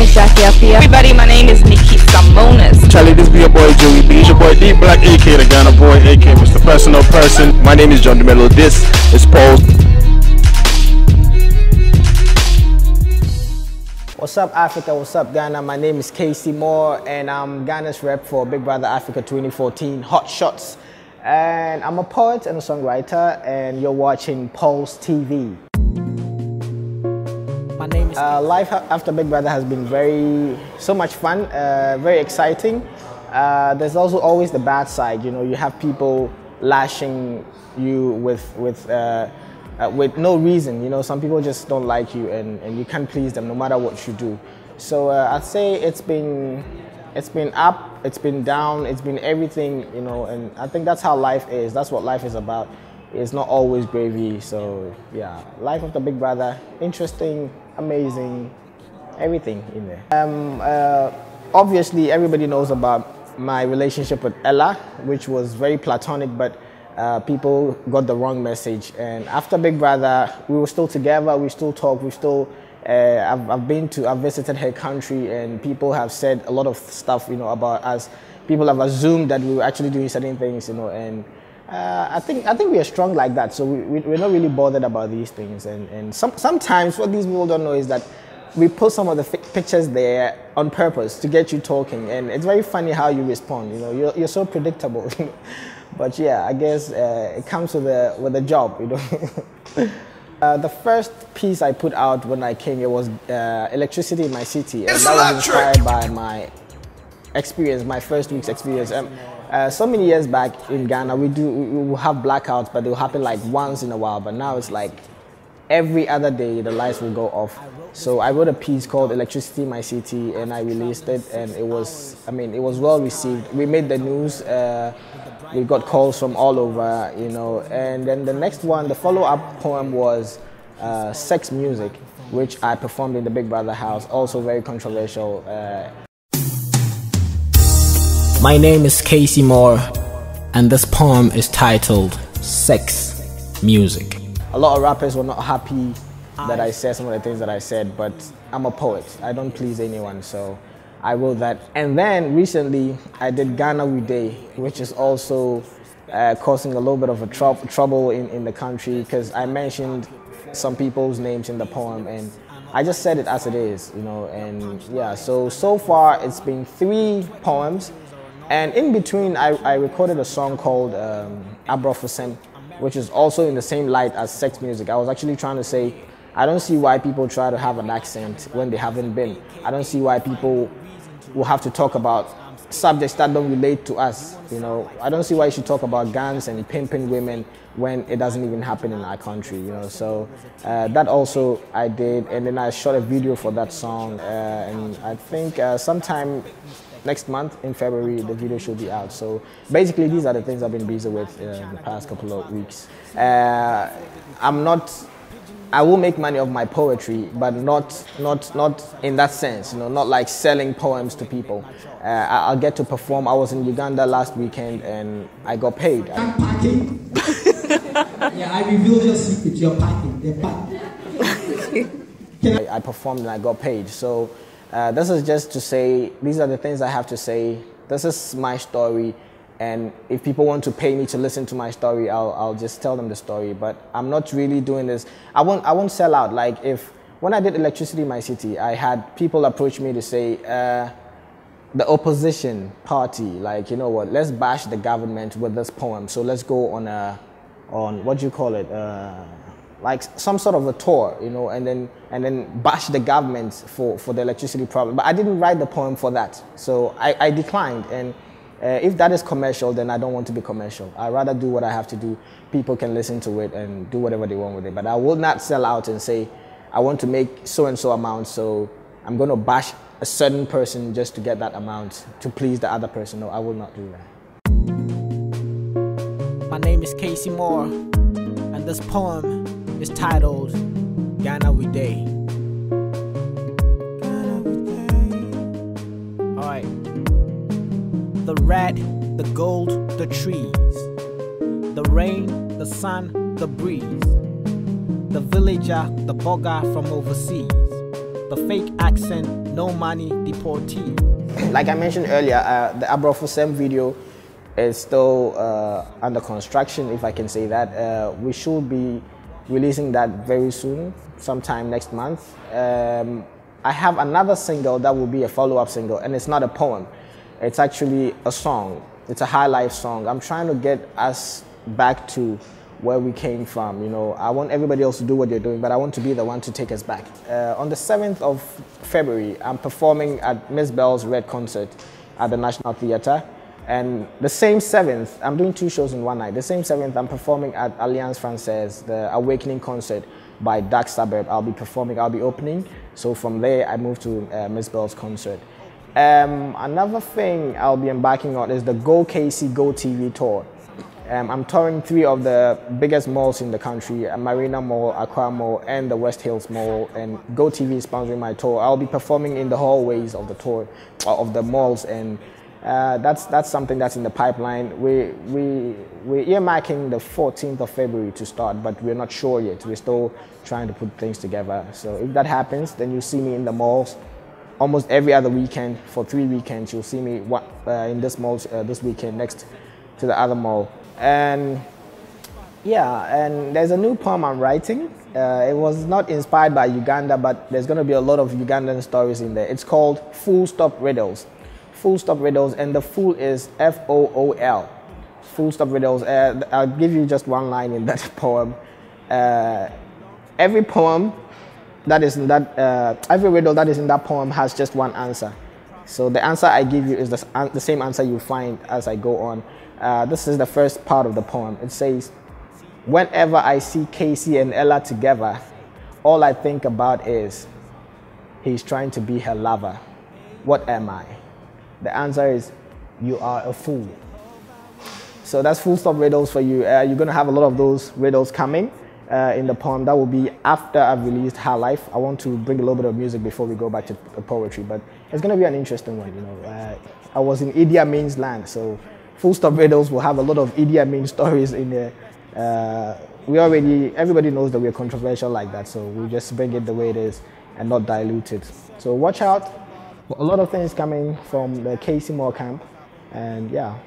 is Jackie Apia. Everybody, my name is Nikki Samonis. Charlie, this be your boy Joey B. It's your boy D Black, aka the Ghana boy, aka Mr. Personal Person. My name is John DeMello. This is Paul. What's up, Africa? What's up, Ghana? My name is Kacey Moore, and I'm Ghana's rep for Big Brother Africa 2014 Hot Shots. And I'm a poet and a songwriter, and you're watching Pulse TV. My name is life after Big Brother has been so much fun, very exciting. There's also always the bad side. You know, you have people lashing you with no reason. You know, some people just don't like you, and you can't please them no matter what you do. So I'd say it's been up, it's been down, it's been everything, you know, and I think that's how life is. That's what life is about. It's not always gravy. So yeah, life of the Big Brother, interesting, amazing, everything in there. Obviously, everybody knows about my relationship with Ellah, which was very platonic, but people got the wrong message. And after Big Brother, we were still together, we still talk, we still. I've visited her country, and people have said a lot of stuff, you know, about us. People have assumed that we were actually doing certain things, you know, and I think we are strong like that. So we're not really bothered about these things. And sometimes what these people don't know is that we put some of the pictures there on purpose to get you talking, and it's very funny how you respond. You know, you're so predictable. But yeah, I guess it comes with the job, you know. The first piece I put out when I came here was Electricity in My City, and that was inspired by my experience, my first week's experience. So many years back in Ghana, we will have blackouts, but they'll happen like once in a while. But now it's like every other day the lights will go off. So I wrote a piece called Electricity in My City, and I released it, and it was well received. We made the news. We got calls from all over, you know. And then the next one, the follow-up poem was Sex Music, which I performed in the Big Brother house, also very controversial. My name is Kacey Moore, and this poem is titled Sex Music. A lot of rappers were not happy that I said some of the things that I said, but I'm a poet. I don't please anyone, so I wrote that. And then recently I did Ghana We Day, which is also causing a little bit of a trouble in the country, because I mentioned some people's names in the poem, and I just said it as it is, you know. And yeah, so far it's been 3 poems, and in between I recorded a song called Abrofosem, which is also in the same light as Sex Music. I was actually trying to say, I don't see why people try to have an accent when they haven't been. I don't see why people will have to talk about subjects that don't relate to us, you know. I don't see why you should talk about guns and pimping women when it doesn't even happen in our country, you know. So that also I did, and then I shot a video for that song, and I think sometime next month in February the video should be out. So basically these are the things I've been busy with in the past couple of weeks. I will make money of my poetry, but not in that sense, you know, not like selling poems to people. I'll get to perform. I was in Uganda last weekend and I got paid. Yeah, I revealed your secret, you're packing, they're packing. I performed and I got paid. So this is just to say, these are the things I have to say. This is my story. And if people want to pay me to listen to my story, I'll just tell them the story. But I'm not really doing this. I won't sell out. Like when I did Electricity in My City, I had people approach me to say, the opposition party, like, you know what, let's bash the government with this poem. So let's go on what do you call it? Like some sort of a tour, you know, and then bash the government for the electricity problem. But I didn't write the poem for that. So I declined. And if that is commercial, then I don't want to be commercial. I'd rather do what I have to do. People can listen to it and do whatever they want with it. But I will not sell out and say, I want to make so-and-so amount, so I'm going to bash a certain person just to get that amount to please the other person. No, I will not do that. My name is Kacey Moore, and this poem is titled Ghana We Day. Alright. The red, the gold, the trees, the rain, the sun, the breeze, the villager, the bogger from overseas, the fake accent, no money, deportee. Like I mentioned earlier, the Abrofosem video is still under construction, if I can say that. We should be releasing that very soon, sometime next month. I have another single that will be a follow-up single, and it's not a poem. It's actually a song. It's a high life song. I'm trying to get us back to where we came from. You know, I want everybody else to do what they're doing, but I want to be the one to take us back. On the 7th of February, I'm performing at Miss Bell's Red Concert at the National Theatre. And the same 7th, I'm doing 2 shows in one night. The same 7th, I'm performing at Alliance Française, the Awakening concert by Dark Suburb. I'll be opening. So from there, I move to Miss Bell's concert. Another thing I'll be embarking on is the Go Kacey Go TV tour. I'm touring 3 of the biggest malls in the country, Marina Mall, Accra Mall, and the West Hills Mall, and Go TV is sponsoring my tour. I'll be performing in the hallways of the tour, of the malls, and that's something that's in the pipeline. We're earmarking the 14th of February to start, but we're not sure yet. We're still trying to put things together. So if that happens, then you'll see me in the malls almost every other weekend for 3 weekends. You'll see me in this mall this weekend, next to the other mall. And yeah, and there's a new poem I'm writing. It was not inspired by Uganda, but there's going to be a lot of Ugandan stories in there. It's called Full Stop Riddles. Full Stop Riddles, and the full is F-O-O-L. Full Stop Riddles. I'll give you just one line in that poem. Every poem that is in that, every riddle that is in that poem has just one answer. So the answer I give you is the same answer you find as I go on. This is the first part of the poem. It says, whenever I see Kacey and Ellah together, all I think about is, he's trying to be her lover. What am I? The answer is, you are a fool. So that's Full Stop Riddles for you. You're going to have a lot of those riddles coming in the poem. That will be after I've released High Life. I want to bring a little bit of music before we go back to poetry, but it's going to be an interesting one. You know, I was in Idi Amin's land, so Full Stop Riddles will have a lot of Idi Amin stories in there. Everybody knows that we're controversial like that, so we just bring it the way it is and not dilute it. So watch out. A lot of things coming from the Kacey Moore camp, and yeah.